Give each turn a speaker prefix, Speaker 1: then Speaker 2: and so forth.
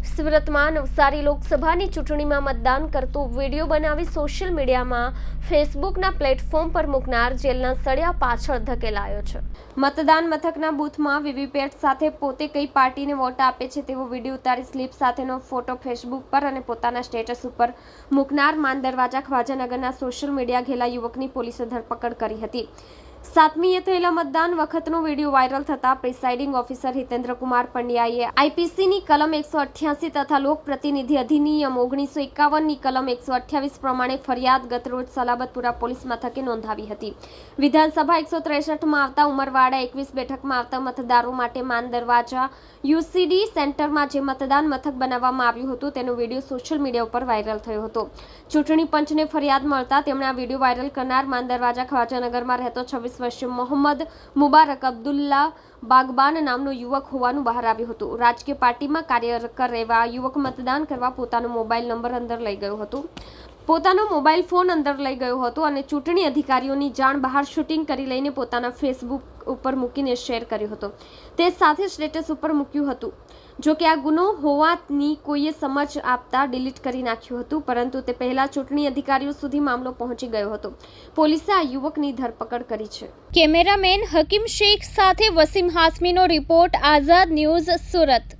Speaker 1: સુરતમાં નવસારી લોકસભાની ચૂંટણીમાં મતદાન કરતો વિડીયો બનાવી સોશિયલ મીડિયામાં ફેસબુકના પ્લેટફોર્મ પર મૂકનાર જેલના સળિયા પાછળ ધકેલાયો છે। મતદાન મથકના બૂથમાં વીવીપેટ સાથે પોતે કઈ પાર્ટીને વોટ આપે છે તેવો વિડીયો ઉતારી સ્લીપ સાથેનો ફોટો ફેસબુક પર અને પોતાના સ્ટેટસ ઉપર મૂકનાર માન દરવાજા ખ્વાજાનગરના સોશિયલ મીડિયા ઘેલા યુવકની પોલીસે ધરપકડ કરી હતી। 7મીએ થયેલા મતદાન વખતનો વિડીયો વાયરલ થતા પ્રિસાઇડિંગ ઓફિસર હિતેન્દ્ર કુમાર પંડ્યાએ આઈપીસીની કલમ 188 તથા લોક પ્રતિનિધિ અધિનિયમ 1951ની કલમ 128 પ્રમાણે ફરિયાદ ગતરોજ સલાબતપુરા પોલીસ મથકે નોંધાવી હતી। વિધાનસભા 163માં આવતા ઉમરવાડા 21 બેઠકમાં આવતા મતદારો માટે માન દરવાજા યુસીડી સેન્ટરમાં જે મતદાન મથક બનાવવામાં આવ્યું હતું તેનો વિડીયો સોશિયલ મીડિયા ઉપર વાયરલ થયો હતો। ચૂંટણી પંચને ફરિયાદ મળતા તેમણે આ વિડીયો વાયરલ કરનાર માન દરવાજા ખ્વાજાનગરમાં રહેતો 26 વર્ષીય મોહમ્મદ મુબારક અબ્દુલ્લા બાગબાન નામનો યુવક હોવાનું બહાર આવ્યું હતું। રાજકીય પાર્ટીમાં કાર્યરત રહેવા યુવક મતદાન કરવા પોતાનો મોબાઈલ નંબર અંદર લઈ ગયો હતો, પોતાનો મોબાઈલ ફોન અંદર લઈ ગયો હતો અને ચૂંટણી અધિકારીઓની જાણ બહાર શૂટિંગ કરી લઈને પોતાના ફેસબુક ઉપર મૂકીને શેર કર્યો હતો। તે સાથે સ્ટેટસ ઉપર મૂક્યું હતું। જો કે આ ગુનો હોવાની કોઈએ સમજ આપતા ડિલીટ કરી નાખ્યું હતું, પરંતુ તે પહેલા ચૂંટણી અધિકારીઓ સુધી મામલો પહોંચી ગયો હતો। પોલીસે આ યુવકની ધરપકડ કરી છે। કેમેરામેન હકીમ શેખ સાથે વસીમ હાસમીનો રિપોર્ટ, આઝાદ ન્યૂઝ, સુરત।